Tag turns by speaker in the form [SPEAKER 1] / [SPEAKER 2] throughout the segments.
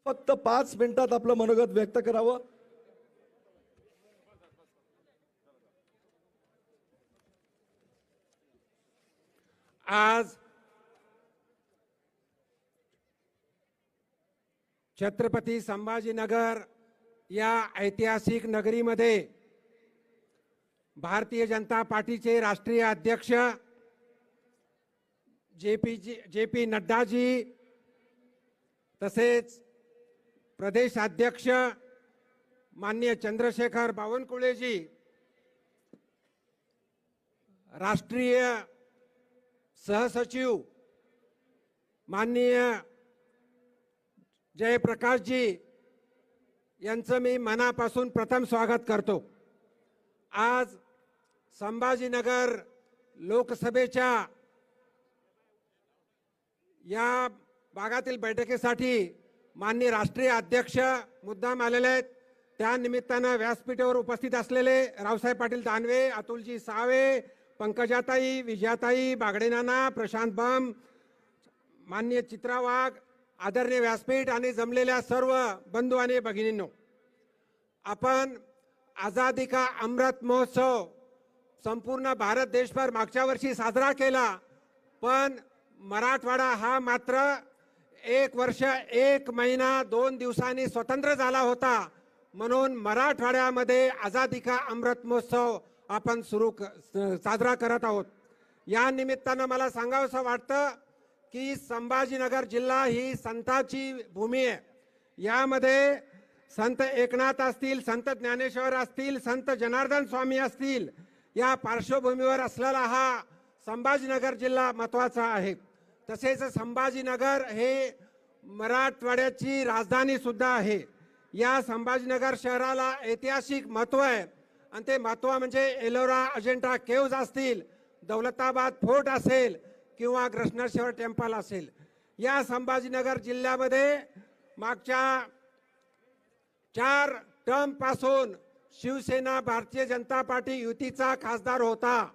[SPEAKER 1] फक्त 5 मिनिटात आपलं मनोगत व्यक्त करावं.
[SPEAKER 2] आज छत्रपती संभाजीनगर या ऐतिहासिक नगरीमध्ये भारतीय जनता पार्टीचे राष्ट्रीय अध्यक्ष जे पी नड्डाजी तसेच प्रदेशाध्यक्ष माननीय चंद्रशेखर बावनकुळेजी, राष्ट्रीय सहसचिव माननीय जयप्रकाशजी यांचं मी मनापासून प्रथम स्वागत करतो. आज संभाजीनगर लोकसभेच्या या भागातील बैठकीसाठी माननीय राष्ट्रीय अध्यक्ष मुद्दाम आलेले आहेत. त्या निमित्तानं व्यासपीठावर उपस्थित असलेले रावसाहेब पाटील दानवे, अतुलजी सावे, पंकजाताई, विजयाताई, बागडेनाना, प्रशांत बम, माननीय चित्रा वाघ, आदरणीय व्यासपीठ आणि जमलेल्या सर्व बंधू आणि भगिनींनो, आपण आझादी का अमृत महोत्सव संपूर्ण भारत देशभर मागच्या वर्षी साजरा केला, पण मराठवाडा हा मात्र 1 वर्ष 1 महिना 2 दिवसांनी स्वतंत्र झाला होता. म्हणून मराठवाड्यामध्ये आझादी का अमृत महोत्सव आपण साजरा करत आहोत. या निमित्तानं मला सांगावंसं वाटतं की संभाजीनगर जिल्हा ही संतांची भूमी आहे. यामध्ये संत एकनाथ असतील, संत ज्ञानेश्वर असतील, संत जनार्दन स्वामी असतील, या पार्श्वभूमीवर असलेला हा संभाजीनगर जिल्हा महत्त्वाचा आहे. तसेच संभाजीनगर हे मराठवाड्याची राजधानी सुद्धा आहे. या संभाजीनगर शहराला ऐतिहासिक महत्त्व आहे आणि ते महत्त्व म्हणजे एलोरा अजिंठा केव्ज असतील, दौलताबाद फोर्ट असेल किंवा कृष्णेश्वर टेम्पल असेल. या संभाजीनगर जिल्ह्यामध्ये मागच्या 4 टर्म पासून शिवसेना भारतीय जनता पार्टी युतीचा खासदार होता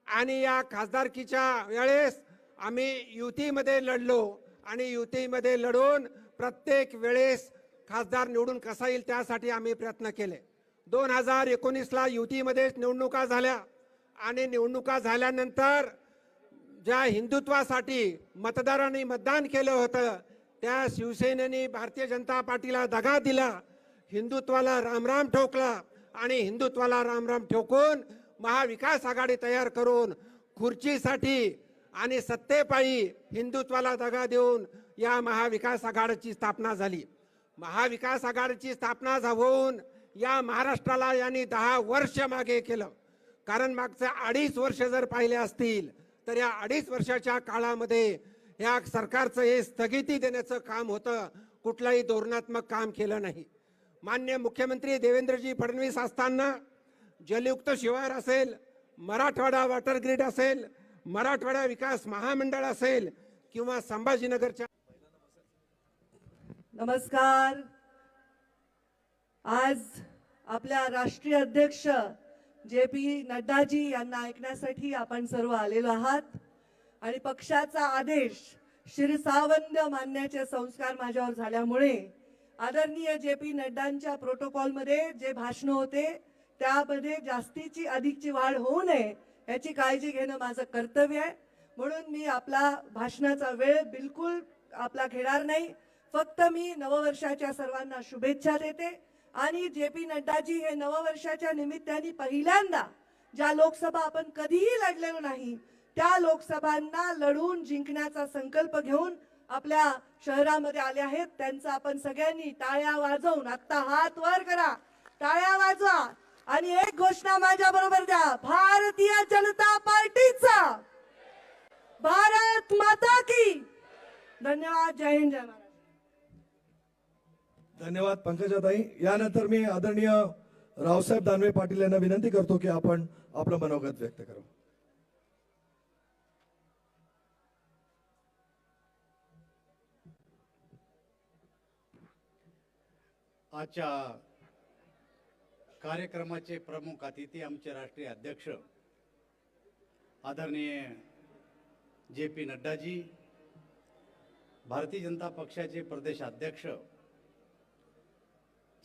[SPEAKER 2] आणि या खासदारकीच्या वेळेस आम्ही युतीमध्ये लढलो आणि युतीमध्ये लढून प्रत्येक वेळेस खासदार निवडून कसा येईल त्यासाठी आम्ही प्रयत्न केले. 2019ला युतीमध्ये निवडणुका झाल्या आणि निवडणुका झाल्यानंतर ज्या हिंदुत्वासाठी मतदारांनी मतदान केलं होतं त्या शिवसेनेने भारतीय जनता पार्टीला दगा दिला, हिंदुत्वाला रामराम ठोकला आणि हिंदुत्वाला रामराम ठोकून महाविकास आघाडी तयार करून खुर्चीसाठी आणि सत्तेपायी हिंदुत्वाला दगा देऊन या महाविकास आघाडीची स्थापना झाली. महाविकास आघाडीची स्थापना होऊन या महाराष्ट्राला यांनी 10 वर्ष मागे केलं. कारण मागचे 2.5 वर्ष जर पाहिले असतील तर या 2.5 वर्षाच्या काळामध्ये या सरकारचं हे स्थगिती देण्याचं काम होतं, कुठलाही धोरणात्मक काम केलं नाही. माननीय मुख्यमंत्री देवेंद्रजी फडणवीस असताना जलयुक्त शिवार असेल, मराठवाडा वॉटर ग्रिड असेल, मराठवाडा विकास महामंडळ असेल किंवा संभाजीनगरच्या.
[SPEAKER 3] नमस्कार. आज आपल्या राष्ट्रीय अध्यक्ष JP नड्डाजी यांना ऐकण्यासाठी आपण सर्व आलेलो आहात आणि पक्षाचा आदेश शिरसावंद मानण्याचे संस्कार माझ्यावर झाल्यामुळे आदरणीय JP नड्डांच्या प्रोटोकॉलमध्ये जे भाषण होते त्यामध्ये जास्तीची अधिकची वाढ होऊ नये याची काळजी घेणं माझं कर्तव्य आहे. म्हणून मी आपला भाषणाचा वेळ बिलकुल आपला घेणार नाही. फक्त मी नववर्षाच्या सर्वांना शुभेच्छा देते आणि JP नड्डाजी हे नववर्षाच्या निमित्ताने पहिल्यांदा ज्या लोकसभा आपण कधीही लढलेलो नाही त्या लोकसभांना लढून जिंकण्याचा संकल्प घेऊन आपल्या शहरामध्ये आले आहेत. त्यांचा आपण सगळ्यांनी टाळ्या वाजवून, आता हात वर करा, टाळ्या वाजवा आणि एक घोषणा माझ्या बरोबर द्या, भारतीय जनता पार्टीचा, भारत माता की. धन्यवाद. जय हिंद, जय महाराष्ट्र.
[SPEAKER 1] धन्यवाद पंकजाताई. यानंतर मी आदरणीय रावसाहेब दानवे पाटील यांना विनंती करतो की आपण आपलं मनोगत व्यक्त करावं.
[SPEAKER 4] आजच्या कार्यक्रमाचे प्रमुख अतिथी आमचे राष्ट्रीय अध्यक्ष आदरणीय JP नड्डाजी, भारतीय जनता पक्षाचे प्रदेश अध्यक्ष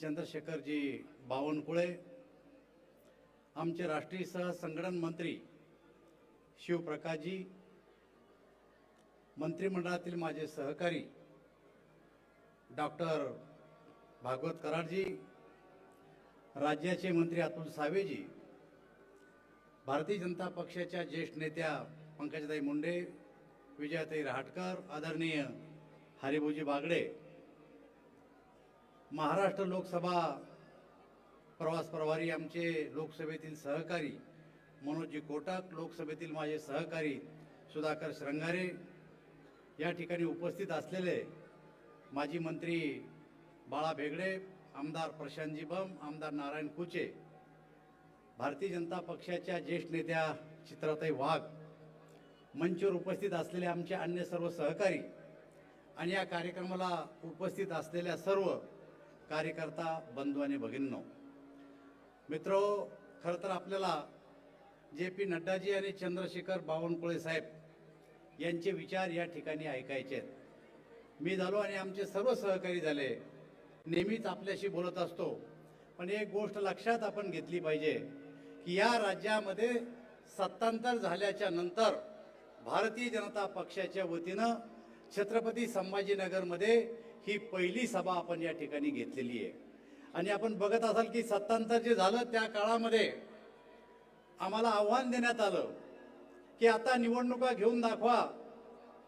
[SPEAKER 4] चंद्रशेखरजी बावनकुळे, आमचे राष्ट्रीय सहसंघटन मंत्री शिवप्रकाशजी, मंत्रिमंडळातील माझे सहकारी डॉक्टर भागवत कराडजी, राज्याचे मंत्री अतुल सावेजी, भारतीय जनता पक्षाच्या ज्येष्ठ नेत्या पंकजाताई मुंडे, विजयाताई रहाटकर, आदरणीय हरिभाऊजी बागडे, महाराष्ट्र लोकसभा प्रवास प्रभारी आमचे लोकसभेतील सहकारी मनोजी कोटक, लोकसभेतील माझे सहकारी सुधाकर श्रंगारे, या ठिकाणी उपस्थित असलेले माजी मंत्री बाळा भेगडे, आमदार प्रशांतजी बम, आमदार नारायण कुचे, भारतीय जनता पक्षाच्या ज्येष्ठ नेत्या चित्राताई वाघ, मंचावर उपस्थित असलेले आमचे अन्य सर्व सहकारी आणि या कार्यक्रमाला उपस्थित असलेल्या सर्व कार्यकर्ता बंधू आणि भगिनींनो, मित्रो, खरं तर आपल्याला JP नड्डाजी आणि चंद्रशेखर बावनकुळे साहेब यांचे विचार या ठिकाणी ऐकायचे आहेत. मी झालो आणि आमचे सर्व सहकारी झाले. नेहमीच आपल्याशी बोलत असतो, पण एक गोष्ट लक्षात आपण घेतली पाहिजे की या राज्यामध्ये सत्तांतर झाल्याच्या नंतर भारतीय जनता पक्षाच्या वतीनं छत्रपती संभाजीनगरमध्ये ही पहिली सभा आपण या ठिकाणी घेतलेली आहे. आणि आपण बघत असाल की सत्तांतर जे झालं त्या काळामध्ये आम्हाला आव्हान देण्यात आलं की आता निवडणुका घेऊन दाखवा.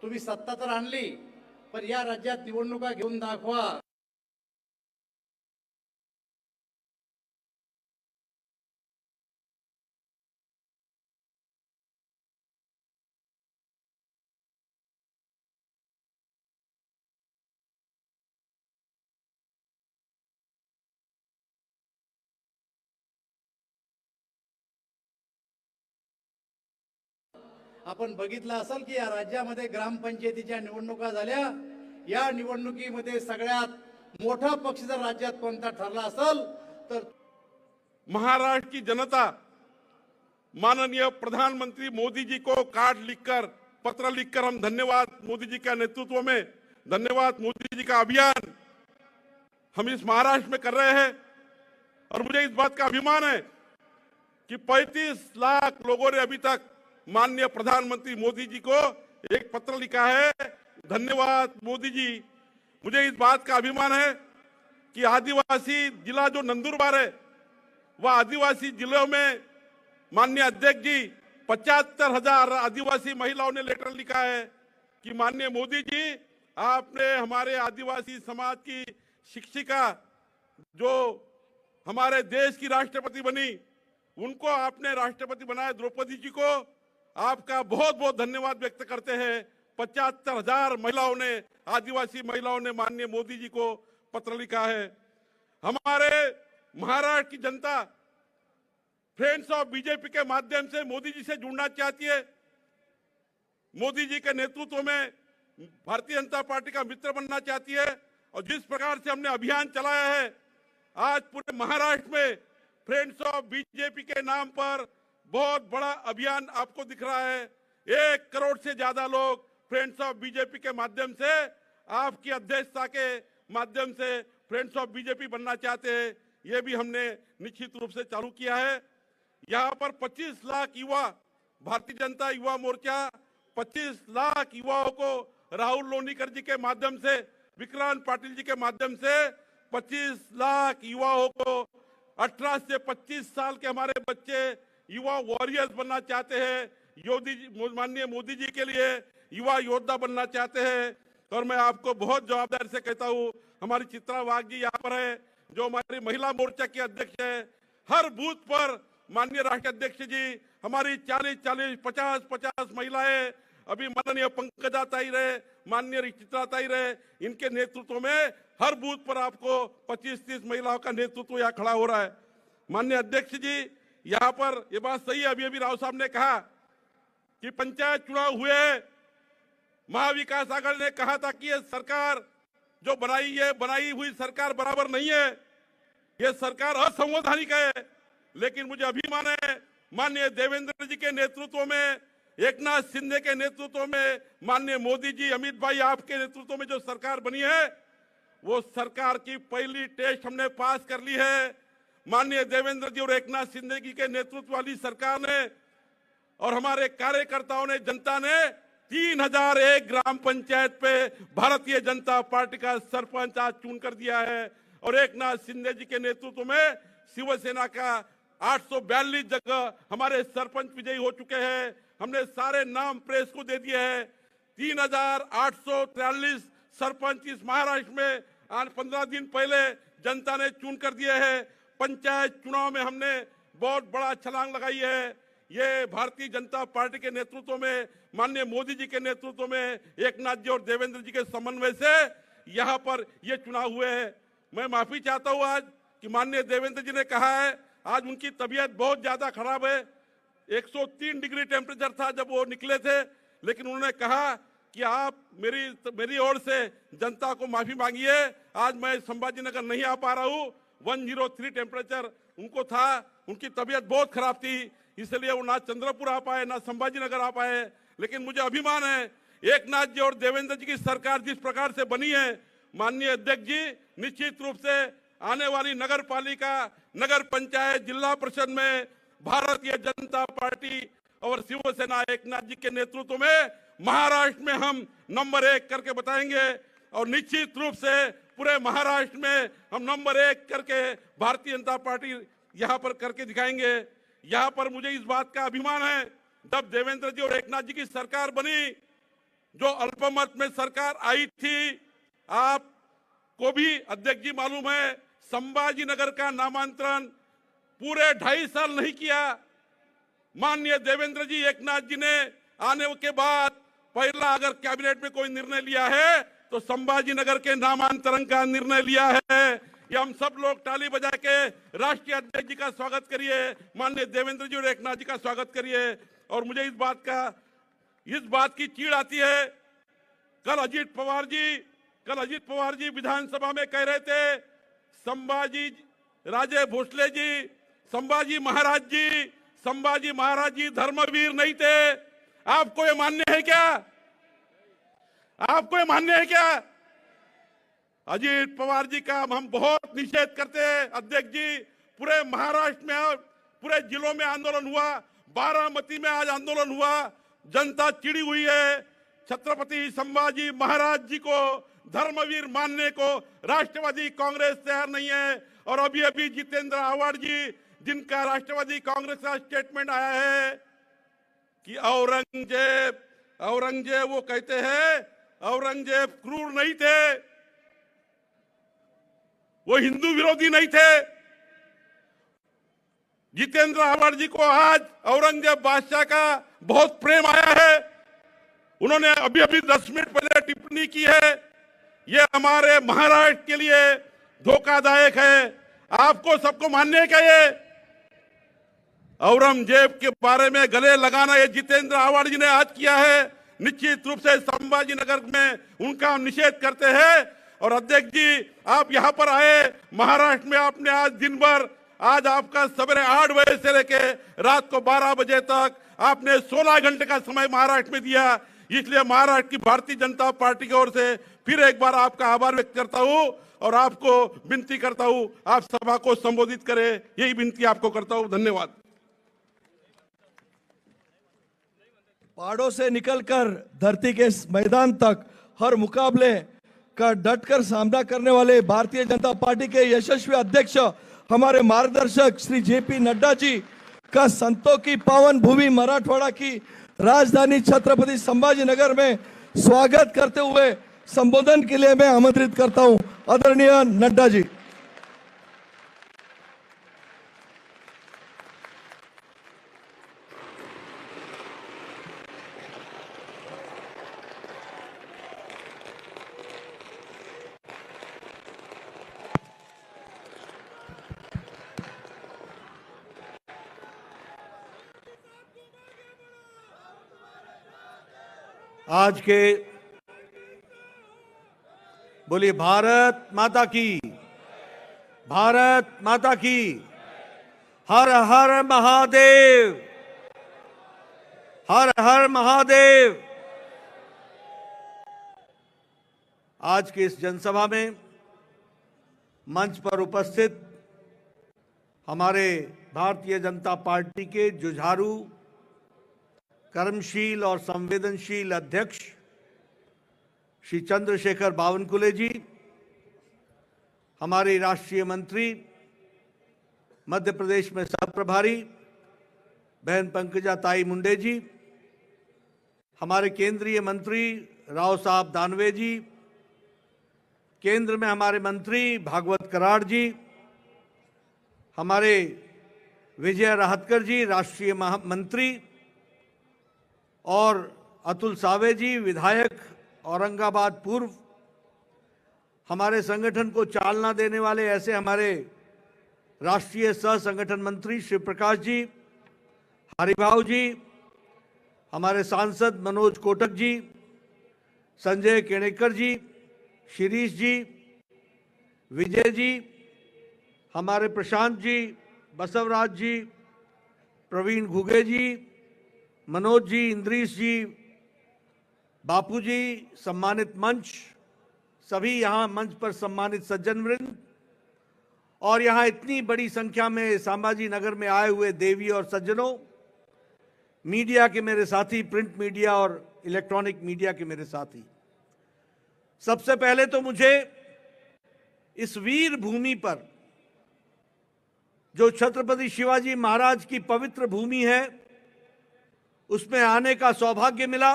[SPEAKER 4] तुम्ही सत्ता तर आणली, पण या राज्यात निवडणुका घेऊन दाखवा. आपण बघितलं असेल की या राज्यामध्ये ग्रामपंचायतीच्या निवडणुका झाल्या. या निवडणुकीमध्ये सगळ्यात मोठा पक्ष जर राज्यात कोणता ठरला असेल तर
[SPEAKER 5] महाराष्ट्र की जनता माननीय प्रधानमंत्री मोदी जी को कार्ड लिखकर, पत्र लिखकर हम धन्यवाद मोदी जी का नेतृत्व में, धन्यवाद मोदी जी का अभियान हम इस महाराष्ट्र में कर रहे हैं. और मुझे इस बात का अभिमान है कि 35 लाख लोगों ने अभी तक माननीय प्रधानमंत्री मोदी जी को एक पत्र लिखा है. धन्यवाद मोदी जी. मुझे इस बात का अभिमान है कि आदिवासी जिला जो नंदुरबार है, वह आदिवासी जिलों में माननीय अध्यक्ष जी 75,000 आदिवासी महिलाओं ने लेटर लिखा है कि माननीय मोदी जी, आपने हमारे आदिवासी समाज की शिक्षिका जो हमारे देश की राष्ट्रपति बनी, उनको आपने राष्ट्रपति बनाया, द्रौपदी जी को आपका बहुत बहुत धन्यवाद व्यक्त करते हैं. 75,000 महिलाओं ने, आदिवासी महिलाओं ने माननीय मोदी जी को पत्र लिखा है. हमारे महाराष्ट्र की जनता फ्रेंड्स ऑफ बीजेपी के माध्यम से मोदी जी से जुड़ना चाहती है. मोदी जी के नेतृत्व में भारतीय जनता पार्टी का मित्र बनना चाहती है. और जिस प्रकार से हमने अभियान चलाया है, आज पूरे महाराष्ट्र में फ्रेंड्स ऑफ बीजेपी के नाम पर बहुत बड़ा अभियान आपको दिख रहा है. 1 करोड़ से ज्यादा लोग फ्रेंड्स ऑफ बीजेपी के माध्यम से, आपकी अध्यक्षता के माध्यम से फ्रेंड्स ऑफ बीजेपी बनना चाहते हैं. ये भी हमने निश्चित रूप से चालू किया है. यहाँ पर 25 लाख युवा, भारतीय जनता युवा मोर्चा 25 लाख युवाओं को राहुल लोनीकर जी के माध्यम से, विक्रांत पाटिल जी के माध्यम से 25 लाख युवाओं को 18 से 25 साल के हमारे बच्चे युवा वॉरियर्स बनना चाहते हैं. माननीय मोदी जी के लिए युवा योद्धा बनना चाहते हैं. और मैं आपको बहुत जवाबदारी से कहता हूं, हमारी चित्रा वाघ जी यहाँ पर है, जो हमारी महिला मोर्चा की अध्यक्ष है. हर बूथ पर माननीय राष्ट्रीय अध्यक्ष जी, हमारी 40-40, 50-50 महिलाएं, अभी माननीय पंकजाताई रहे, माननीय चित्राताई रहे, इनके नेतृत्व में हर बूथ पर आपको 25-30 महिलाओं का नेतृत्व यहाँ खड़ा हो रहा है. माननीय अध्यक्ष जी, यहाँ पर ये बात सही है, अभी राव साहब ने कहा कि पंचायत चुनाव हुए, महाविकास आघाड़ी ने कहा था कि ये सरकार जो बनाई हुई सरकार बराबर नहीं है, ये सरकार असंवैधानिक है. लेकिन मुझे अभिमान है, माननीय देवेंद्र जी के नेतृत्व में, एकनाथ शिंदे के नेतृत्व में, माननीय मोदी जी, अमित भाई आपके नेतृत्व में जो सरकार बनी है, वो सरकार की पहली टेस्ट हमने पास कर ली है। माननीय देवेंद्र जी और एकनाथ शिंदे जी के नेतृत्व वाली सरकार ने और हमारे कार्यकर्ताओं ने, जनता ने 3001 ग्राम पंचायत पे भारतीय जनता पार्टी का सरपंच आज चुन कर दिया है। और एकनाथ शिंदे जी के नेतृत्व में शिवसेना का 842 जगह हमारे सरपंच विजयी हो चुके हैं। हमने सारे नाम प्रेस को दे दिए हैं। 3843 सरपंच इस महाराष्ट्र में आज 15 दिन पहले जनता ने चुन कर दिए हैं। पंचायत चुनाव में हमने बहुत बड़ा छलांग लगाई है। ये भारतीय जनता पार्टी के नेतृत्व में, माननीय मोदी जी के नेतृत्व में, एकनाथ जी और देवेंद्र जी के समन्वय से यहाँ पर ये चुनाव हुए हैं। मैं माफी चाहता हूँ आज कि माननीय देवेंद्र जी ने कहा है आज उनकी तबीयत बहुत ज्यादा खराब है। 103 डिग्री टेम्परेचर था जब वो निकले थे, लेकिन उन्होंने कहा कि आप मेरी ओर से जनता को माफी मांगिए। आज मैं संभाजी नगर नहीं आ पा रहा हूँ। 103 टेम्परेचर उनको था, उनकी तबीयत बहुत खराब थी, इसलिए वो ना चंद्रपुर आ पाए ना संभाजी नगर आ पाए। लेकिन मुझे अभिमान है एकनाथ जी और देवेंद्र जी की सरकार जिस प्रकार से बनी है, माननीय अध्यक्ष जी निश्चित रूप से आने वाली नगर पालिका, नगर पंचायत, जिला परिषद में भारतीय जनता पार्टी और शिवसेना एकनाथ जी के नेतृत्व में महाराष्ट्र में हम नंबर 1 करके बताएंगे। और निश्चित रूप से पूरे महाराष्ट्र में हम नंबर 1 करके भारतीय जनता पार्टी यहाँ पर करके दिखाएंगे। यहाँ पर मुझे इस बात का अभिमान है, जब देवेंद्र जी और एकनाथ जी की सरकार बनी, जो अल्पमत में सरकार आई थी, आपको भी अध्यक्ष जी मालूम है, संभाजी नगर का नामांतरण पूरे 2.5 साल नहीं किया। माननीय देवेंद्र जी, एकनाथ जी ने आने के बाद पहला अगर कैबिनेट में कोई निर्णय लिया है तो संभाजी नगर के नामांतरण का निर्णय लिया है। ये हम सब लोग ताली बजा के राष्ट्रीय अध्यक्ष जी का स्वागत करिए, माननीय देवेंद्र जी और एकनाथ जी का स्वागत करिए। और मुझे इस बात की चीड़ आती है, कल अजीत पवार जी विधानसभा में कह रहे थे संभाजी राजे भोसले जी, संभाजी महाराज जी धर्मवीर नहीं थे। आपको ये मान्य है क्या? आपको ये मान्य है क्या? अजीत पवार जी का हम बहुत निषेध करते हैं। अध्यक्ष जी, पूरे महाराष्ट्र में और पूरे जिलों में आंदोलन हुआ, बारामती में आज आंदोलन हुआ, जनता चिड़ी हुई है। छत्रपति संभाजी महाराज जी को धर्मवीर मानने को राष्ट्रवादी कांग्रेस तैयार नहीं है। और अभी जितेंद्र आव्हाड जी, जिनका राष्ट्रवादी कांग्रेस का स्टेटमेंट आया है कि औरंगजेब वो कहते हैं औरंगजेब क्रूर नहीं थे, वो हिंदू विरोधी नहीं थे। जितेंद्र आव्हाड जी को आज औरंगजेब बादशाह का बहुत प्रेम आया है। उन्होंने अभी 10 मिनट पहले टिप्पणी की है, ये हमारे महाराष्ट्र के लिए धोखादायक है। आपको सबको मानने है क्या? ये औरंगजेब के बारे में गले लगाना ये जितेंद्र आव्हाड जी ने आज किया है। निश्चित रूप से संभाजी नगर में उनका हम निषेध करते हैं। और अध्यक्ष जी, आप यहाँ पर आए महाराष्ट्र में, आपने आज दिन भर, आज आपका सवेरे 8 बजे से लेके रात को 12 बजे तक आपने 16 घंटे का समय महाराष्ट्र में दिया। इसलिए महाराष्ट्र की भारतीय जनता पार्टी की ओर से फिर एक बार आपका आभार व्यक्त करता हूं और आपको विनती करता हूं आप सभा को संबोधित करें, यही विनती आपको करता हूं। धन्यवाद।
[SPEAKER 1] पहाड़ों से निकलकर धरती के इस मैदान तक हर मुकाबले का डटकर सामना करने वाले भारतीय जनता पार्टी के यशस्वी अध्यक्ष हमारे मार्गदर्शक श्री जेपी नड्डा जी का संतों की पावन भूमि मराठवाड़ा की राजधानी छत्रपति संभाजी नगर में स्वागत करते हुए संबोधन के लिए मैं आमंत्रित करता हूं आदरणीय नड्डा जी।
[SPEAKER 6] आज के बोलिए भारत माता की, भारत माता की, हर हर महादेव, हर हर महादेव। आज के इस जनसभा में मंच पर उपस्थित हमारे भारतीय जनता पार्टी के जुझारू, कर्मशील और संवेदनशील अध्यक्ष श्री चंद्रशेखर बावनकुले जी, हमारी राष्ट्रीय मंत्री, मध्य प्रदेश में सह प्रभारी बहन पंकजा ताई मुंडे जी, हमारे केंद्रीय मंत्री राव साहब दानवे जी, केंद्र में हमारे मंत्री भागवत कराड़ जी, हमारे विजय राहतकर जी राष्ट्रीय मंत्री, और अतुल सावे जी विधायक औरंगाबाद पूर्व, हमारे संगठन को चालना देने वाले ऐसे हमारे राष्ट्रीय सह संगठन मंत्री श्री प्रकाश जी, हरिभाव जी, हमारे सांसद मनोज कोटक जी, संजय केणेकर जी, शिरीष जी, विजय जी, हमारे प्रशांत जी, बसवराज जी, प्रवीण घुगे जी, मनोज जी, इंद्रीश जी, बापू जी, सम्मानित मंच, सभी यहाँ मंच पर सम्मानित सज्जन वृंद, और यहाँ इतनी बड़ी संख्या में संभाजी नगर में आए हुए देवी और सज्जनों, मीडिया के मेरे साथी, प्रिंट मीडिया और इलेक्ट्रॉनिक मीडिया के मेरे साथी, सबसे पहले तो मुझे इस वीर भूमि पर, जो छत्रपति शिवाजी महाराज की पवित्र भूमि है, उसमें आने का सौभाग्य मिला।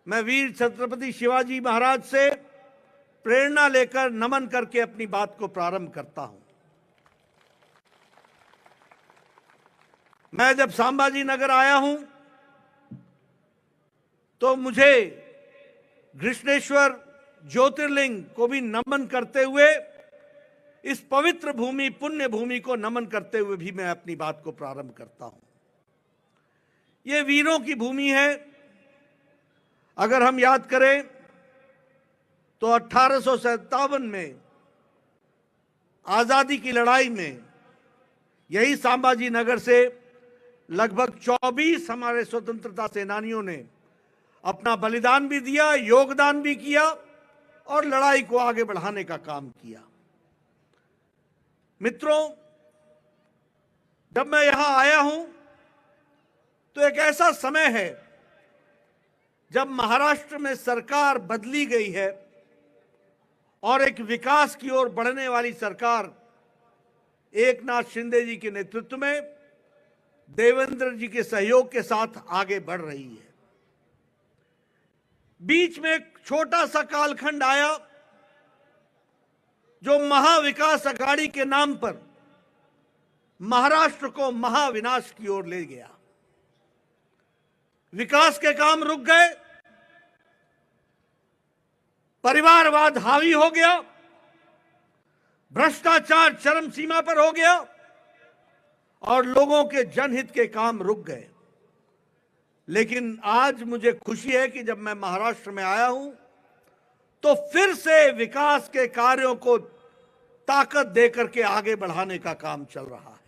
[SPEAKER 6] मैं वीर छत्रपति शिवाजी महाराज से प्रेरणा लेकर नमन करके अपनी बात को प्रारंभ करता हूं। मैं जब संभाजी नगर आया हूं तो मुझे घृष्णेश्वर ज्योतिर्लिंग को भी नमन करते हुए, इस पवित्र भूमि, पुण्य भूमि को नमन करते हुए भी मैं अपनी बात को प्रारंभ करता हूं। ये वीरों की भूमि है। अगर हम याद करें तो 1857 में आजादी की लड़ाई में यही संभाजी नगर से लगभग 24 हमारे स्वतंत्रता सेनानियों ने अपना बलिदान भी दिया, योगदान भी किया और लड़ाई को आगे बढ़ाने का काम किया। मित्रों, जब मैं यहां आया हूं तो एक ऐसा समय है जब महाराष्ट्र में सरकार बदली गई है और एक विकास की ओर बढ़ने वाली सरकार एकनाथ शिंदे जी के नेतृत्व में देवेंद्र जी के सहयोग के साथ आगे बढ़ रही है। बीच में एक छोटा सा कालखंड आया जो महाविकास अघाड़ी के नाम पर महाराष्ट्र को महाविनाश की ओर ले गया। विकास के काम रुक गए, परिवारवाद हावी हो गया, भ्रष्टाचार चरम सीमा पर हो गया और लोगों के जनहित के काम रुक गए। लेकिन आज मुझे खुशी है कि जब मैं महाराष्ट्र में आया हूं तो फिर से विकास के कार्यों को ताकत देकर के आगे बढ़ाने का काम चल रहा है।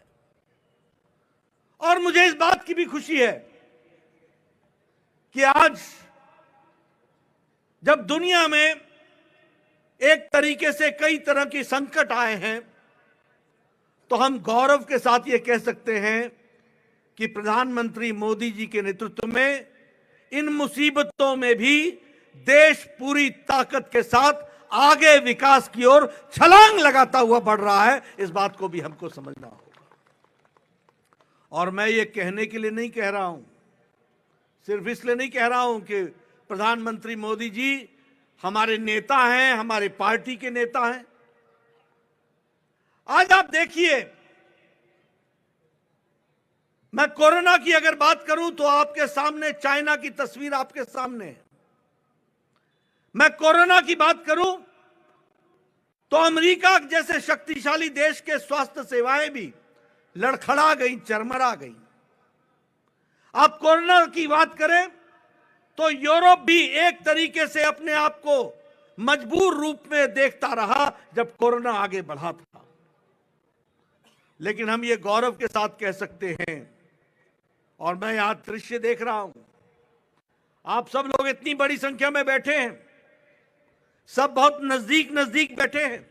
[SPEAKER 6] और मुझे इस बात की भी खुशी है कि आज जब दुनिया में एक तरीके से कई तरह के संकट आए हैं तो हम गौरव के साथ ये कह सकते हैं कि प्रधानमंत्री मोदी जी के नेतृत्व में इन मुसीबतों में भी देश पूरी ताकत के साथ आगे विकास की ओर छलांग लगाता हुआ बढ़ रहा है। इस बात को भी हमको समझना होगा। और मैं ये कहने के लिए नहीं कह रहा हूं, सिर्फ इसलिए नहीं कह रहा हूं कि प्रधानमंत्री मोदी जी हमारे नेता हैं, हमारे पार्टी के नेता हैं। आज आप देखिए, मैं कोरोना की अगर बात करूं तो आपके सामने चाइना की तस्वीर आपके सामने है। मैं कोरोना की बात करूं तो अमेरिका जैसे शक्तिशाली देश के स्वास्थ्य सेवाएं भी लड़खड़ा गई, चरमरा गई। आप कोरोना की बात करें तो यूरोप भी एक तरीके से अपने आप को मजबूर रूप में देखता रहा जब कोरोना आगे बढ़ा था। लेकिन हम ये गौरव के साथ कह सकते हैं, और मैं यहां दृश्य देख रहा हूं, आप सब लोग इतनी बड़ी संख्या में बैठे हैं, सब बहुत नजदीक नजदीक बैठे हैं।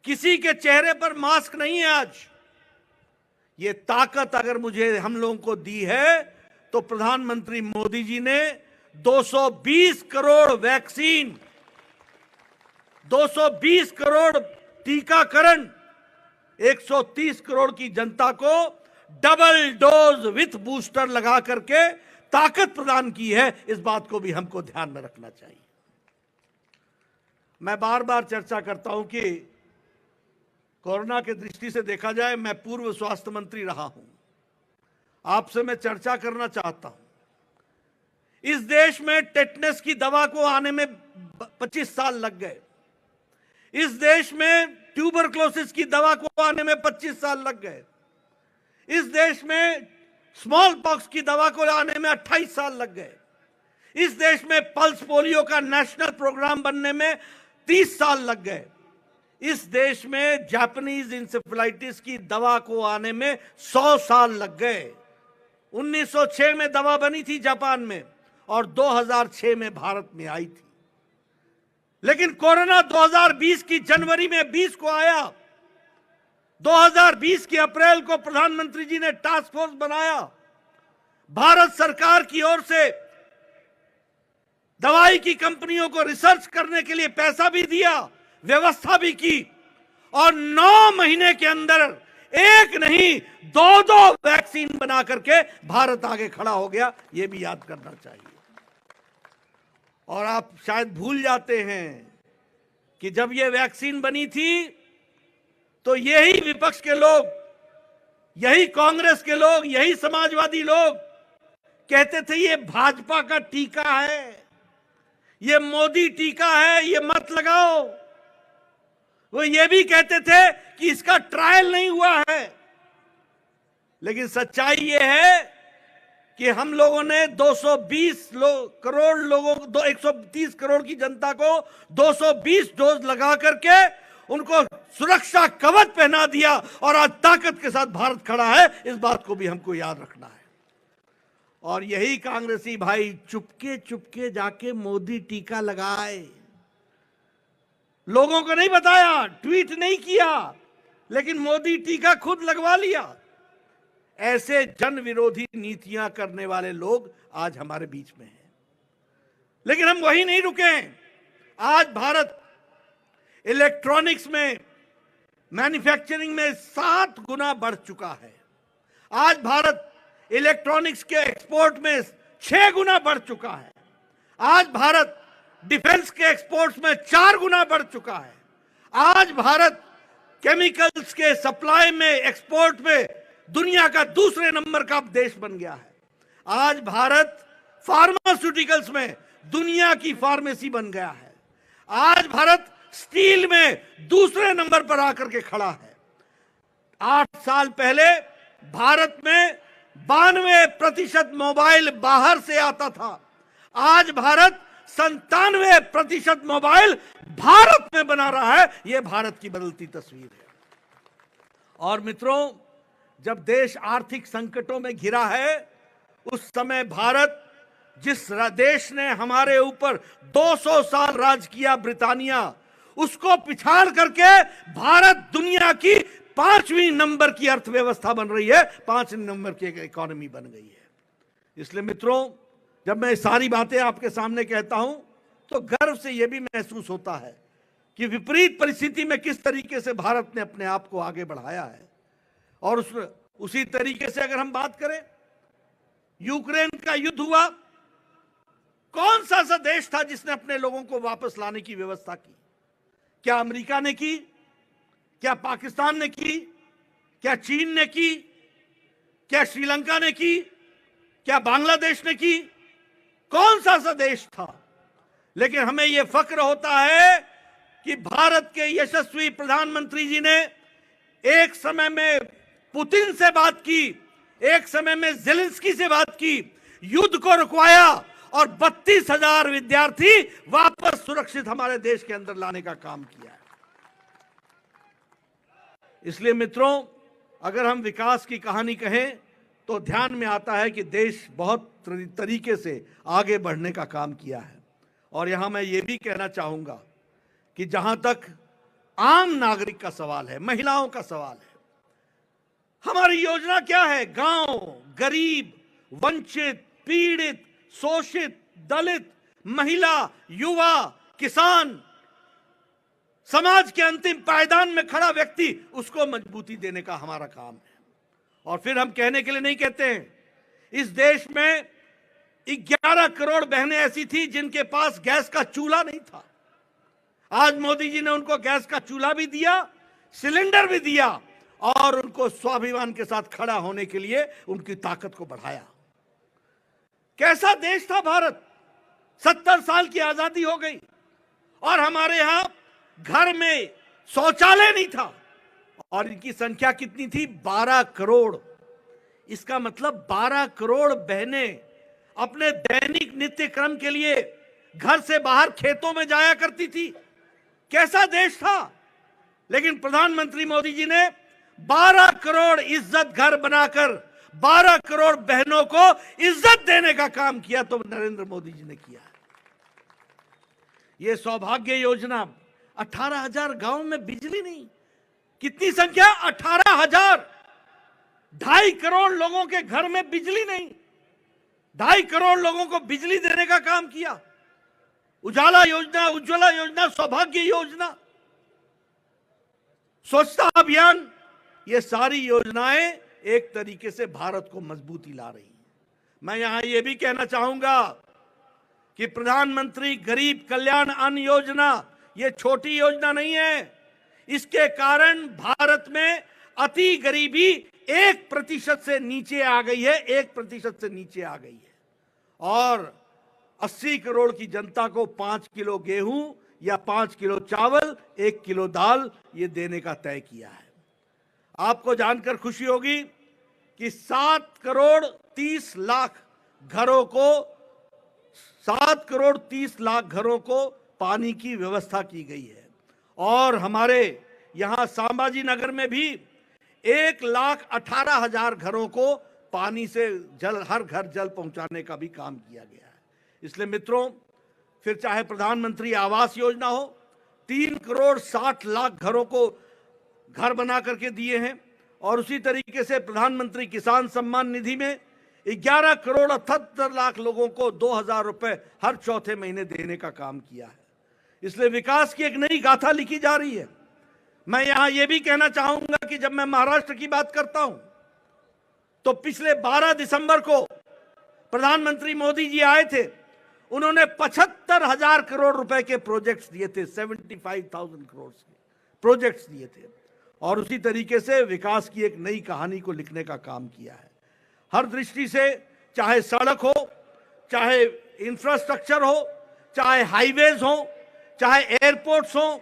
[SPEAKER 6] किसी के चेहरे पर मास्क नहीं है आज। ये ताकत अगर मुझे हम लोगों को दी है तो प्रधानमंत्री मोदी जी ने 220 करोड़ वैक्सीन, 220 करोड़ टीकाकरण, 130 करोड़ की जनता को डबल डोज विथ बूस्टर लगा करके ताकत प्रदान की है। इस बात को भी हमको ध्यान में रखना चाहिए। मैं बार बार चर्चा करता हूं कि कोरोना के दृष्टि से देखा जाए, मैं पूर्व स्वास्थ्य मंत्री रहा हूं। आपसे मैं चर्चा करना चाहता हूं। इस देश में टेटनस की दवा को आने में 25 साल लग गए। इस देश में ट्यूबरक्लोसिस की दवा को आने में 25 साल लग गए। इस देश में स्मॉल पॉक्स की दवा को आने में 28 साल लग गए। इस देश में पल्स पोलियो का नेशनल प्रोग्राम बनने में 30 साल लग गए। इस देश में जापानीज इंसेफेलाइटिस की दवा को आने में 100 साल लग गए। 1906 में दवा बनी थी जापान में और 2006 में भारत में आई थी। लेकिन कोरोना 2020 की जनवरी में 20 को आया। 2020 के अप्रैल को प्रधानमंत्री जी ने टास्क फोर्स बनाया। भारत सरकार की ओर से दवाई की कंपनियों को रिसर्च करने के लिए पैसा भी दिया, व्यवस्था भी की, और 9 महीने के अंदर एक नहीं 2 वैक्सीन बना करके भारत आगे खड़ा हो गया। यह भी याद करना चाहिए। और आप शायद भूल जाते हैं कि जब यह वैक्सीन बनी थी तो यही विपक्ष के लोग, यही कांग्रेस के लोग, यही समाजवादी लोग कहते थे ये भाजपा का टीका है, ये मोदी टीका है, ये मत लगाओ। वो ये भी कहते थे कि इसका ट्रायल नहीं हुआ है। लेकिन सच्चाई ये है कि हम लोगों ने 220 करोड़ लोगों को, 130 करोड़ की जनता को 220 डोज लगा करके उनको सुरक्षा कवच पहना दिया और आज ताकत के साथ भारत खड़ा है। इस बात को भी हमको याद रखना है। और यही कांग्रेसी भाई चुपके चुपके जाके मोदी टीका लगाए, लोगों को नहीं बताया, ट्वीट नहीं किया, लेकिन मोदी टीका खुद लगवा लिया। ऐसे जन विरोधी नीतियां करने वाले लोग आज हमारे बीच में हैं। लेकिन हम वही नहीं रुके हैं। आज भारत इलेक्ट्रॉनिक्स में, मैन्युफैक्चरिंग में 7 गुना बढ़ चुका है। आज भारत इलेक्ट्रॉनिक्स के एक्सपोर्ट में 6 गुना बढ़ चुका है। आज भारत डिफेंस के एक्सपोर्ट्स में 4 गुना बढ़ चुका है। आज भारत केमिकल्स के सप्लाई में, एक्सपोर्ट में दुनिया का दूसरे नंबर का देश बन गया है। आज भारत फार्मास्यूटिकल्स में दुनिया की फार्मेसी बन गया है। आज भारत स्टील में दूसरे नंबर पर आकर के खड़ा है। 8 साल पहले भारत में 92% मोबाइल बाहर से आता था। आज भारत 97% मोबाइल भारत में बना रहा है। यह भारत की बदलती तस्वीर है। और मित्रों, जब देश आर्थिक संकटों में घिरा है, उस समय भारत, जिस देश ने हमारे ऊपर 200 साल राज किया, ब्रिटानिया, उसको पिछाड़ करके भारत दुनिया की 5वीं नंबर की अर्थव्यवस्था बन रही है, 5वीं नंबर की इकोनॉमी बन गई है। इसलिए मित्रों, जब मैं सारी बातें आपके सामने कहता हूं तो गर्व से यह भी महसूस होता है कि विपरीत परिस्थिति में किस तरीके से भारत ने अपने आप को आगे बढ़ाया है। और उसी तरीके से अगर हम बात करें, यूक्रेन का युद्ध हुआ, कौन सा ऐसा देश था जिसने अपने लोगों को वापस लाने की व्यवस्था की? क्या अमेरिका ने की? क्या पाकिस्तान ने की? क्या चीन ने की? क्या श्रीलंका ने की? क्या बांग्लादेश ने की? कौन सा ऐसा देश था? लेकिन हमें यह फक्र होता है कि भारत के यशस्वी प्रधानमंत्री जी ने एक समय में पुतिन से बात की, एक समय में ज़ेलेंस्की से बात की, युद्ध को रुकवाया और 32,000 विद्यार्थी वापस सुरक्षित हमारे देश के अंदर लाने का काम किया है। इसलिए मित्रों, अगर हम विकास की कहानी कहें तो ध्यान में आता है कि देश बहुत तरीके से आगे बढ़ने का काम किया है। और यहां मैं ये भी कहना चाहूंगा कि जहां तक आम नागरिक का सवाल है, महिलाओं का सवाल है। हमारी योजना क्या है? गांव, गरीब, वंचित, पीड़ित, शोषित, दलित, महिला, युवा, किसान, समाज के अंतिम पायदान में खड़ा व्यक्ति, उसको मजबूती देने का हमारा काम है। और फिर हम कहने के लिए नहीं कहते हैं, इस देश में 11 करोड़ बहनें ऐसी थी जिनके पास गैस का चूल्हा नहीं था। आज मोदी जी ने उनको गैस का चूल्हा भी दिया, सिलेंडर भी दिया और उनको स्वाभिमान के साथ खड़ा होने के लिए उनकी ताकत को बढ़ाया। कैसा देश था भारत? 70 साल की आजादी हो गई और हमारे यहां घर में शौचालय नहीं था और इनकी संख्या कितनी थी? 12 करोड़। इसका मतलब 12 करोड़ बहनें अपने दैनिक नित्य क्रम के लिए घर से बाहर खेतों में जाया करती थी। कैसा देश था? लेकिन प्रधानमंत्री मोदी जी ने 12 करोड़ इज्जत घर बनाकर 12 करोड़ बहनों को इज्जत देने का काम किया, तो नरेंद्र मोदी जी ने किया। यह सौभाग्य योजना, 18,000 गांव में बिजली नहीं। कितनी संख्या? 18,000। 2.5 करोड़ लोगों के घर में बिजली नहीं। 2.5 करोड़ लोगों को बिजली देने का काम किया। उजाला योजना, उज्ज्वला योजना, सौभाग्य योजना, स्वच्छता अभियान, ये सारी योजनाएं एक तरीके से भारत को मजबूती ला रही हैं। मैं यहां यह भी कहना चाहूंगा कि प्रधानमंत्री गरीब कल्याण अन्न योजना ये छोटी योजना नहीं है। इसके कारण भारत में अति गरीबी 1% से नीचे आ गई है, 1% से नीचे आ गई है। और 80 करोड़ की जनता को 5 किलो गेहूं या 5 किलो चावल, 1 किलो दाल ये देने का तय किया है। आपको जानकर खुशी होगी कि 7 करोड़ 30 लाख घरों को 7 करोड़ 30 लाख घरों को पानी की व्यवस्था की गई है। और हमारे यहां सांबाजी नगर में भी 1,18,000 घरों को पानी से जल, हर घर जल पहुंचाने का भी काम किया गया है। इसलिए मित्रों, फिर चाहे प्रधानमंत्री आवास योजना हो, 3 करोड़ 60 लाख घरों को घर बना करके दिए हैं। और उसी तरीके से प्रधानमंत्री किसान सम्मान निधि में 11 करोड़ 78 लाख लोगों को 2,000 रुपए हर चौथे महीने देने का काम किया है। इसलिए विकास की एक नई गाथा लिखी जा रही है। मैं यहां यह भी कहना चाहूंगा कि जब मैं महाराष्ट्र की बात करता हूं तो पिछले 12 दिसंबर को प्रधानमंत्री मोदी जी आए थे। उन्होंने 75,000 करोड़ रुपए के प्रोजेक्ट्स दिए थे, 75,000 करोड़ के प्रोजेक्ट्स दिए थे। और उसी तरीके से विकास की एक नई कहानी को लिखने का काम किया है। हर दृष्टि से, चाहे सड़क हो, चाहे इंफ्रास्ट्रक्चर हो, चाहे हाईवेज हो, चाहे एयरपोर्ट्स हो,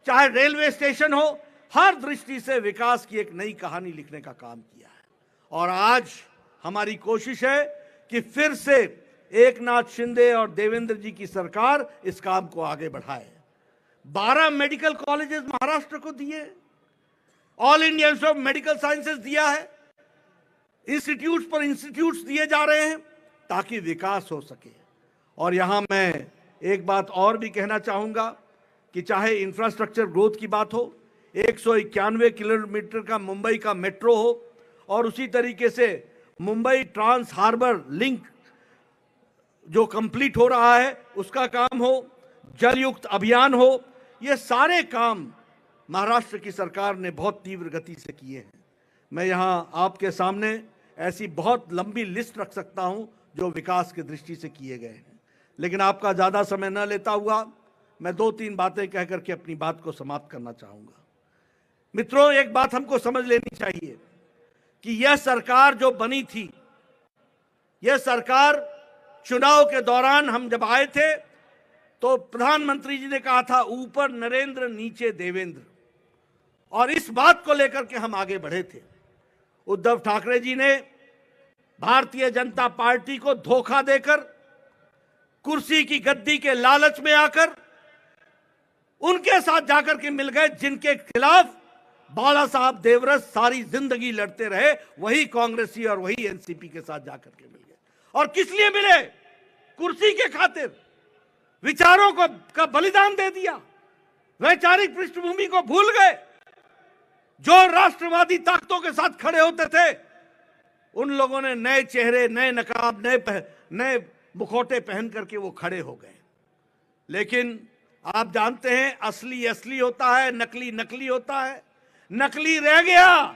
[SPEAKER 6] चाहे रेलवे स्टेशन हो, हर दृष्टि से विकास की एक नई कहानी लिखने का काम किया है। और आज हमारी कोशिश है कि फिर से एकनाथ शिंदे और देवेंद्र जी की सरकार इस काम को आगे बढ़ाए। 12 मेडिकल कॉलेजेस महाराष्ट्र को दिए, all India institute of medical sciences दिया है, इंस्टीट्यूट्स पर इंस्टीट्यूट्स दिए जा रहे हैं ताकि विकास हो सके। और यहां मैं एक बात और भी कहना चाहूंगा कि चाहे इंफ्रास्ट्रक्चर ग्रोथ की बात हो, 191 किलोमीटर का मुंबई का मेट्रो हो, और उसी तरीके से मुंबई ट्रांस हार्बर लिंक जो कंप्लीट हो रहा है उसका काम हो, जल युक्त अभियान हो, ये सारे काम महाराष्ट्र की सरकार ने बहुत तीव्र गति से किए हैं। मैं यहां आपके सामने ऐसी बहुत लंबी लिस्ट रख सकता हूं जो विकास की दृष्टि से किए गए हैं, लेकिन आपका ज्यादा समय न लेता हुआ मैं 2-3 बातें कह करके अपनी बात को समाप्त करना चाहूंगा। मित्रों, एक बात हमको समझ लेनी चाहिए कि यह सरकार जो बनी थी, यह सरकार चुनाव के दौरान हम जब आए थे तो प्रधानमंत्री जी ने कहा था ऊपर नरेंद्र नीचे देवेंद्र, और इस बात को लेकर के हम आगे बढ़े थे। उद्धव ठाकरे जी ने भारतीय जनता पार्टी को धोखा देकर, कुर्सी की गद्दी के लालच में आकर उनके साथ जाकर के मिल गए जिनके खिलाफ बाला साहब देवरस सारी जिंदगी लड़ते रहे, वही कांग्रेसी और वही एनसीपी के साथ जाकर के मिल गए। और किस लिए मिले? कुर्सी के खातिर, विचारों को का बलिदान दे दिया। वैचारिक पृष्ठभूमि को भूल गए। जो राष्ट्रवादी ताकतों के साथ खड़े होते थे, उन लोगों ने नए चेहरे, नए नकाब, नए मुखौटे पहन करके वो खड़े हो गए। लेकिन आप जानते हैं, असली असली होता है, नकली नकली होता है। नकली रह गया,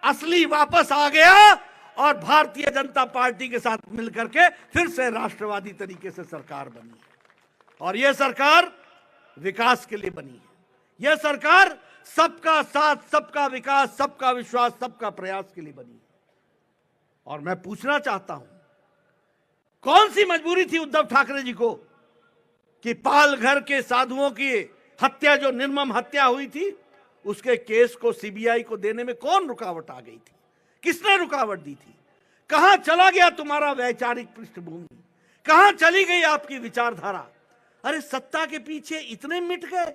[SPEAKER 6] असली वापस आ गया और भारतीय जनता पार्टी के साथ मिलकर के फिर से राष्ट्रवादी तरीके से सरकार बनी है। और यह सरकार विकास के लिए बनी है। यह सरकार सबका साथ, सबका विकास, सबका विश्वास, सबका प्रयास के लिए बनी है। और मैं पूछना चाहता हूं, कौन सी मजबूरी थी उद्धव ठाकरे जी को कि पालघर के साधुओं की हत्या, जो निर्मम हत्या हुई थी, उसके केस को सीबीआई को देने में कौन रुकावट आ गई थी? किसने रुकावट दी थी? कहां चला गया तुम्हारा वैचारिक पृष्ठभूमि? कहां चली गई आपकी विचारधारा? अरे सत्ता के पीछे इतने मिट गए,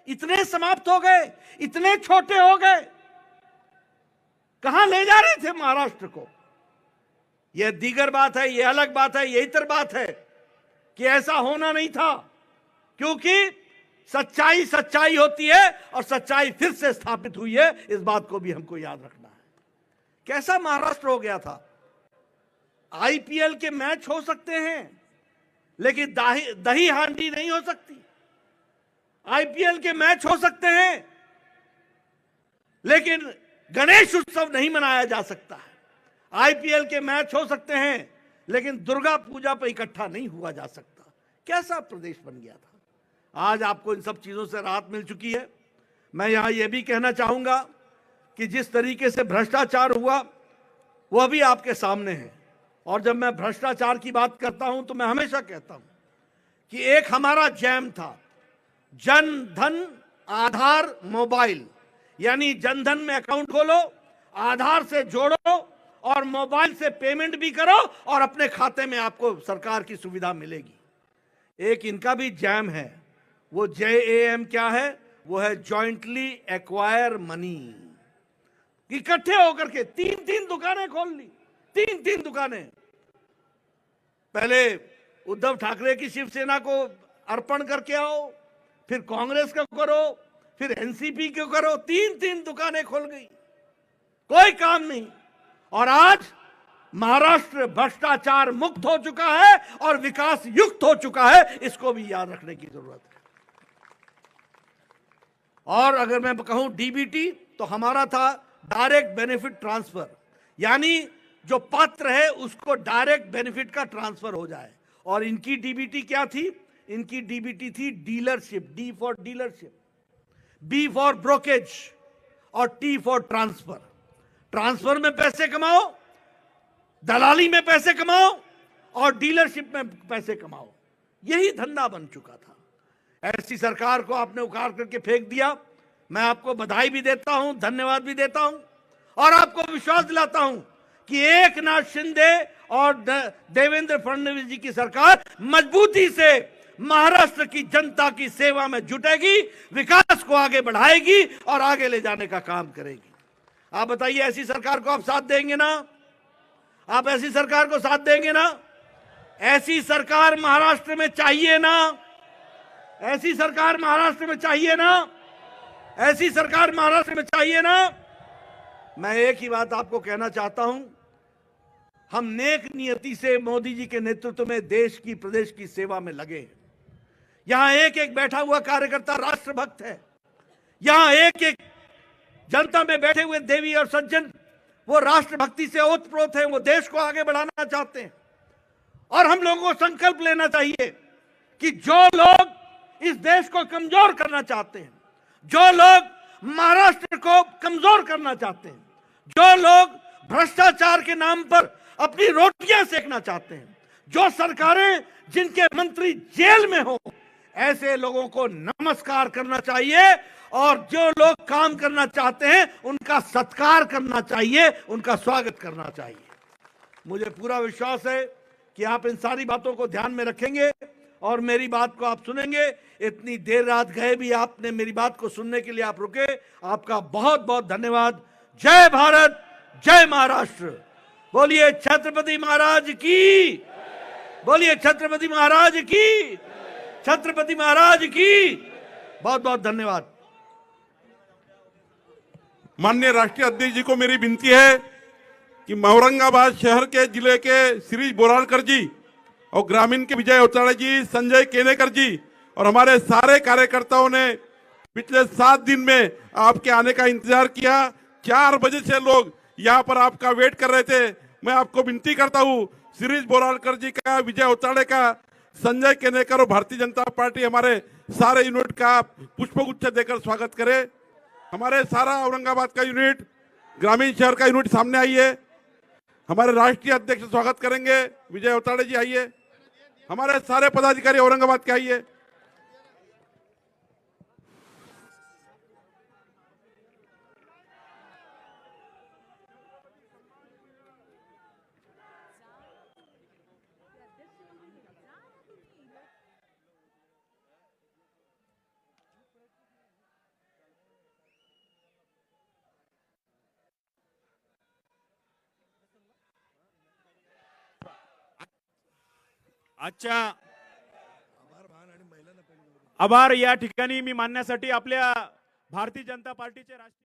[SPEAKER 6] इतने समाप्त हो गए, इतने छोटे हो गए। कहां ले जा रहे थे महाराष्ट्र को? यह दीगर बात है, यह अलग बात है, यह इतर बात है कि ऐसा होना नहीं था। क्योंकि सच्चाई सच्चाई होती है और सच्चाई फिर से स्थापित हुई है, इस बात को भी हमको याद रखना है। कैसा महाराष्ट्र हो गया था? आईपीएल के मैच हो सकते हैं, लेकिन दही हांडी नहीं हो सकती। आईपीएल के मैच हो सकते हैं, लेकिन गणेश उत्सव नहीं मनाया जा सकता है। आईपीएल के मैच हो सकते हैं, लेकिन दुर्गा पूजा पर इकट्ठा नहीं हुआ जा सकता। कैसा प्रदेश बन गया था? आज आपको इन सब चीजों से राहत मिल चुकी है। मैं यहां यह भी कहना चाहूंगा कि जिस तरीके से भ्रष्टाचार हुआ, वह भी आपके सामने है। और जब मैं भ्रष्टाचार की बात करता हूं, तो मैं हमेशा कहता हूं कि एक हमारा जैम था, जन धन आधार मोबाइल, यानी जनधन में अकाउंट खोलो, आधार से जोड़ो और मोबाइल से पेमेंट भी करो और अपने खाते में आपको सरकार की सुविधा मिलेगी। एक इनका भी जैम है, वो JAM क्या है? वो है जॉइंटली एक्वायर मनी। इकट्ठे होकर के तीन दुकानें खोल ली, तीन दुकानें। पहले उद्धव ठाकरे की शिवसेना को अर्पण करके आओ, फिर कांग्रेस को करो, फिर एनसीपी को करो, तीन दुकानें खोल गई, कोई काम नहीं। और आज महाराष्ट्र भ्रष्टाचार मुक्त हो चुका है और विकास युक्त हो चुका है, इसको भी याद रखने की जरूरत है। और अगर मैं कहूं डीबीटी, तो हमारा था डायरेक्ट बेनिफिट ट्रांसफर, यानी जो पात्र है उसको डायरेक्ट बेनिफिट का ट्रांसफर हो जाए। और इनकी डीबीटी क्या थी? इनकी डीबीटी थी dealership, D for dealership, B for brokerage और टी फॉर ट्रांसफर। ट्रांसफर में पैसे कमाओ, दलाली में पैसे कमाओ और डीलरशिप में पैसे कमाओ। यही धंधा बन चुका था। ऐसी सरकार को आपने उखाड़ करके फेंक दिया। मैं आपको बधाई भी देता हूं, धन्यवाद भी देता हूं और आपको विश्वास दिलाता हूं कि एकनाथ शिंदे और देवेंद्र फडणवीस जी की सरकार मजबूती से महाराष्ट्र की जनता की सेवा में जुटेगी, विकास को आगे बढ़ाएगी और आगे ले जाने का काम करेगी। आप बताइए, ऐसी सरकार को आप साथ देंगे ना? आप ऐसी सरकार को साथ देंगे ना? ऐसी सरकार महाराष्ट्र में चाहिए ना? ऐसी सरकार महाराष्ट्र में चाहिए ना? ऐसी सरकार महाराष्ट्र में चाहिए ना? मैं एक ही बात आपको कहना चाहता हूं, हम नेक नियति से मोदी जी के नेतृत्व में देश की, प्रदेश की सेवा में लगे हैं। यहां एक एक बैठा हुआ कार्यकर्ता राष्ट्रभक्त है। यहां एक एक जनता में बैठे हुए देवी और सज्जन, वो राष्ट्रभक्ति से ओतप्रोत हैं, वो देश को आगे बढ़ाना चाहते हैं। और हम लोगों को संकल्प लेना चाहिए कि जो लोग इस देश को कमजोर करना चाहते हैं, जो लोग महाराष्ट्र को कमजोर करना चाहते हैं, जो लोग भ्रष्टाचार के नाम पर अपनी रोटियां सेकना चाहते हैं, जो सरकारें जिनके मंत्री जेल में हो, ऐसे लोगों को नमस्कार करना चाहिए और जो लोग काम करना चाहते हैं उनका सत्कार करना चाहिए, उनका स्वागत करना चाहिए। मुझे पूरा विश्वास है कि आप इन सारी बातों को ध्यान में रखेंगे और मेरी बात को आप सुनेंगे। इतनी देर रात गए भी आपने मेरी बात को सुनने के लिए आप रुके, आपका बहुत बहुत धन्यवाद। जय भारत, जय महाराष्ट्र। बोलिए छत्रपति महाराज की, बोलिए छत्रपति महाराज की, छत्रपति महाराज की। बहुत बहुत धन्यवाद।
[SPEAKER 5] माननीय राष्ट्रीय अध्यक्ष जी को मेरी विनती है कि औरंगाबाद शहर के जिले के शिरीष बोरालकर जी और ग्रामीण के विजय औताड़े जी, संजय केनेकर जी और हमारे सारे कार्यकर्ताओं ने पिछले 7 दिन में आपके आने का इंतजार किया। 4 बजे से लोग यहाँ पर आपका वेट कर रहे थे। मैं आपको विनती करता हूँ, शिरीष बोरालकर जी का, विजय औताड़े का, संजय केनेकर और भारतीय जनता पार्टी हमारे सारे यूनिट का पुष्पगुच्छ देकर स्वागत करे। हमारे सारा औरंगाबाद का यूनिट, ग्रामीण शहर का यूनिट सामने आइए। हमारे राष्ट्रीय अध्यक्ष स्वागत करेंगे। विजय औताड़े जी आइए। हमारे सारे पदाधिकारी औरंगाबाद के आइए।
[SPEAKER 7] आजच्या आभार या ठिकाणी मी मानण्यासाठी आपल्या भारतीय जनता पार्टीचे राष्ट्रीय